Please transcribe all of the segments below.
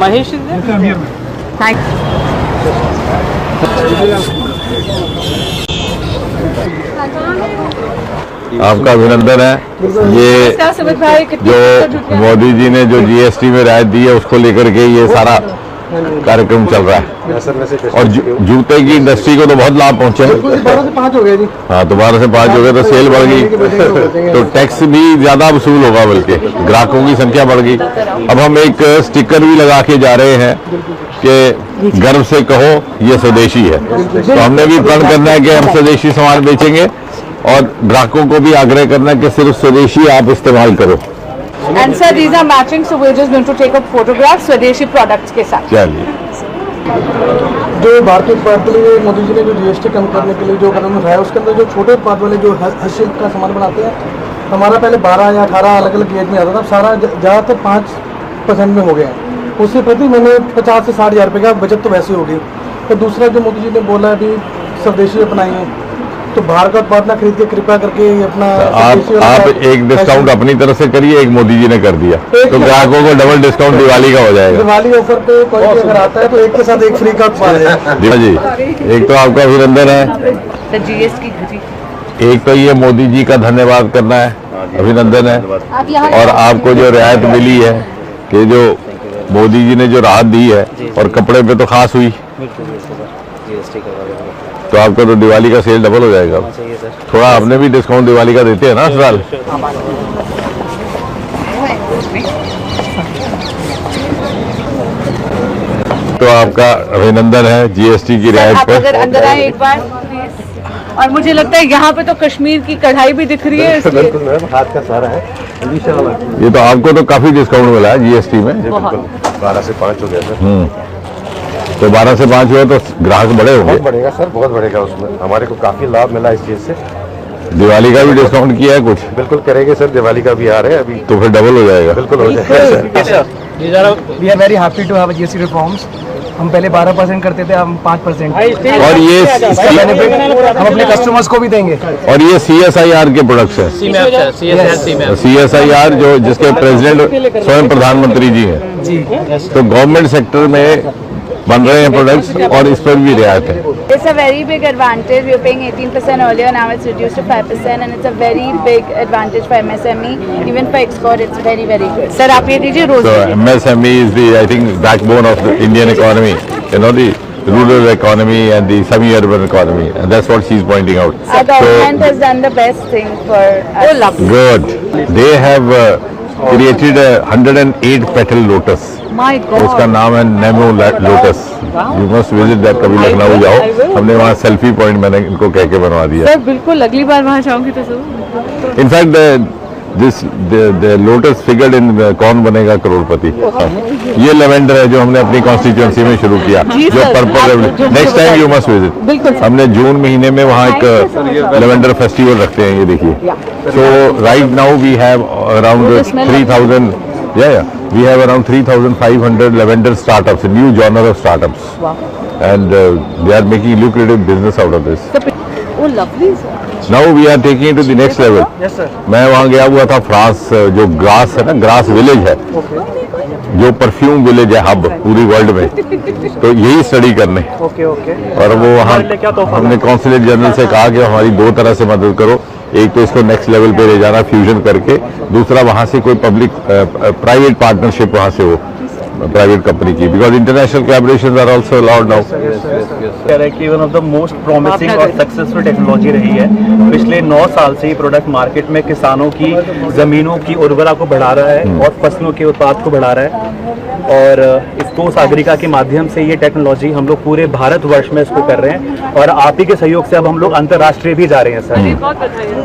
Mahesh is there? Thank आपका अभिनंदन है। ये जो मोदी जी ने जो जीएसटी में राहत दी है उसको लेकर के ये सारा कार्यक्रम चल रहा है और जूते की इंडस्ट्री को तो बहुत लाभ पहुंचे हैं। 12 से 5 हो गए जी। हाँ, तो 12 से 5 हो गए तो सेल बढ़ गई, तो टैक्स भी ज्यादा वसूल होगा, बल्कि ग्राहकों की संख्या बढ़ गई। अब हम एक स्टिकर भी लगा के जा रहे हैं कि गर्व से कहो ये स्वदेशी है। तो हमने भी प्रण करना है कि हम स्वदेशी सामान बेचेंगे और ग्राहकों को भी आग्रह करना है कि सिर्फ स्वदेशी आप इस्तेमाल करो। And sir, these are matching, so we're just going to take a photograph Swadeshi products के साथ। चलिए, जो भारतीय उत्पाद के लिए मोदी जी ने जो जीएसटी कम करने के लिए जो कदम उठाया, उसके अंदर जो छोटे उत्पाद वाले जो हस्तशिल्प का सामान बनाते हैं, हमारा पहले 12 या 18 अलग अलग गेज में आता था, सारा ज़्यादातर 5% में हो गया है। उससे प्रति महीने 50 से 60 हज़ार रुपये का बचत तो वैसे होगी। तो दूसरा जो मोदी जी ने बोला अभी स्वदेशी अपनाइए, तो बाहर का उत्पाद ना खरीद के कृपया करके अपना आप एक डिस्काउंट अपनी तरफ से करिए, एक मोदी जी ने कर दिया, तो ग्राहकों को डबल डिस्काउंट दिवाली का हो जाएगा। दिवाली ऑफर पे कोई भी अगर आता है तो एक के साथ एक फ्री का उत्पाद है। जी, एक तो आपका अभिनंदन है, एक तो ये मोदी जी का धन्यवाद करना है, अभिनंदन है, और आपको जो रियायत मिली है कि जो मोदी जी ने जो राहत दी है और कपड़े पे तो खास हुई, तो आपका तो दिवाली का सेल डबल हो जाएगा। थोड़ा आपने भी डिस्काउंट दिवाली का देते हैं ना इस साल। तो आपका अभिनंदन है जीएसटी की रियायत पे। अगर अंदर आए एक बार, और मुझे लगता है यहाँ पे तो कश्मीर की कढ़ाई भी दिख रही है, बिल्कुल हाथ का सारा है। ये तो आपको तो काफी डिस्काउंट मिला है जीएसटी में। 12 से 5 हो गया सर। तो 12 से 5 हुआ तो ग्राहक बड़े होंगे। बहुत बढ़ेगा सर, बहुत बढ़ेगा, उसमें हमारे को काफी लाभ मिला इस चीज से। दिवाली का भी डिस्काउंट किया है कुछ? बिल्कुल करेंगे सर, दिवाली का भी आ रहे हैं अभी, तो फिर डबल हो जाएगा। बिल्कुल हो जाएगा। We are very happy to have GST reforms. हम पहले 12% करते थे, हम 5%। और ये हम अपने कस्टमर्स को भी देंगे। और ये CSIR के प्रोडक्ट्स हैं। CSIR जो जिसके प्रेसिडेंट स्वयं प्रधानमंत्री जी हैं जी। तो गवर्नमेंट सेक्टर में बन रहे हैं प्रोडक्ट्स और इस पर भी रियायत है। It's a very big advantage. We were paying 18% earlier, now it's reduced to 5%, and it's a very big advantage for MSME. Even for export, it's very, very good. Sir आप ये दीजिए रोज। So MSME is the, I think, backbone of the Indian economy. You know, the rural economy and the semi-urban economy, and that's what she's pointing out. Our government has done the best thing for us. Good. They have created a 108 petal lotus. My God. उसका नाम है Nemo lotus. You must visit that, कभी लखनऊ जाओ। हमने वहाँ selfie point मैंने इनको कह के बनवा दिया। सर बिल्कुल, अगली बार वहाँ जाऊंगी तो जरूर। इनफैक्ट द लोटस फिगर्ड इन कौन बनेगा करोड़पति। ये लेवेंडर है जो हमने अपनी कॉन्स्टिट्यूएंसी में शुरू किया, जो purple. Next time you must visit. बिल्कुल। हमने जून महीने में वहाँ एक लेवेंडर फेस्टिवल रखते हैं, ये देखिए। So right now we have around 3000, we have around 3,500 lavender startups, a new genre of startups. Wow. And they are making lucrative business out of this. Oh, lovely sir. Now we are taking it to the next level. Yes sir. मैं वहाँ गया हुआ था France, जो grass है ना, grass village है, जो परफ्यूम विलेज है हब पूरी वर्ल्ड में, तो यही स्टडी करने। Okay okay. और वो वहाँ हमने कॉन्सुलेट जनरल से कहा कि हमारी 2 तरह से मदद करो, एक तो इसको नेक्स्ट लेवल पे ले जाना फ्यूजन करके, दूसरा वहाँ से कोई पब्लिक प्राइवेट पार्टनरशिप वहाँ से हो, प्राइवेट कंपनी की, because international collaborations are also allowed now. कह रहे हैं कि one of the most promising और सक्सेसफुल टेक्नोलॉजी रही है। पिछले 9 साल से ये प्रोडक्ट मार्केट में किसानों की जमीनों की उर्वरता को बढ़ा रहा है और फसलों के उत्पाद को बढ़ा रहा है, और इसको सागरिका के माध्यम से ये टेक्नोलॉजी हम लोग पूरे भारतवर्ष में इसको कर रहे हैं, और आप ही के सहयोग से अब हम लोग अंतर्राष्ट्रीय भी जा रहे हैं सर।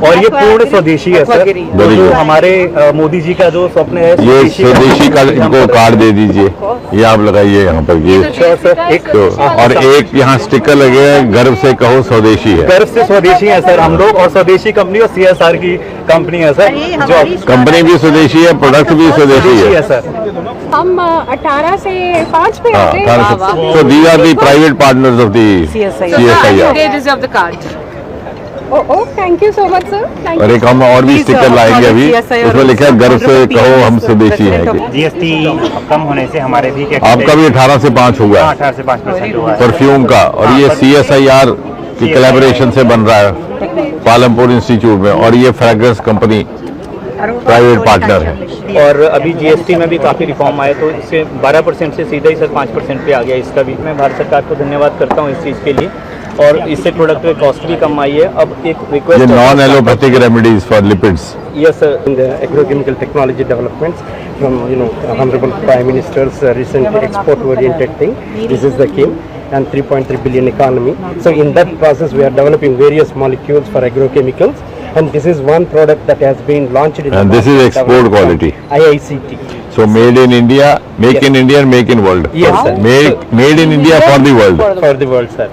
और ये पूर्ण स्वदेशी है सर, जो हमारे मोदी जी का जो स्वप्न है, ये स्वदेशी का इनको कार्ड दे दीजिए, ये आप लगाइए यहाँ पर ये। एक तो, और एक यहाँ स्टिकर लगे हैं, गर्व से कहो स्वदेशी है। गर्व से स्वदेशी है सर हम लोग, और स्वदेशी कंपनी और CSR की कंपनी है सर, जो कंपनी भी स्वदेशी है, प्रोडक्ट भी स्वदेशी है सर। हम 18 से 5 पे आते हैं। So these are the private partners of the CSIR. They deserve the card. Oh, thank you so much, sir. Thank और you. एक हम और भी स्टिकर लाएंगे अभी, उसमें लिखा है गर्व से कहो हम स्वदेशी हैं। जीएसटी कम होने से हमारे भी आपका भी 18 से 5 हुआ है 18 से 5% हुआ है। परफ्यूम का, और ये CSIR की कोलैबोरेशन से बन रहा है पालमपुर इंस्टीट्यूट में, और ये फ्रेग्रेंस कंपनी प्राइवेट पार्टनर है। और अभी जीएसटी में भी काफ़ी रिफॉर्म आए, तो इससे 12% से सीधा ही सर 5% पे आ गया इसका भी। मैं भारत सरकार को धन्यवाद करता हूँ इस चीज़ के लिए, और इससे प्रोडक्ट की कॉस्ट भी कम आई है। अब एक ये request, non allopathic remedies for lipids. Yes sir, In the agrochemical technology developments from Honorable Prime Minister's recent export-oriented thing. This is the KIM and 3.3 billion economy. So in that process, we are developing various molecules for agrochemicals, and this is one product that has been launched in And this is export quality. IICT. So made in India, make in India and make in world. Yes, sir. Made in India for the world. For the world, sir.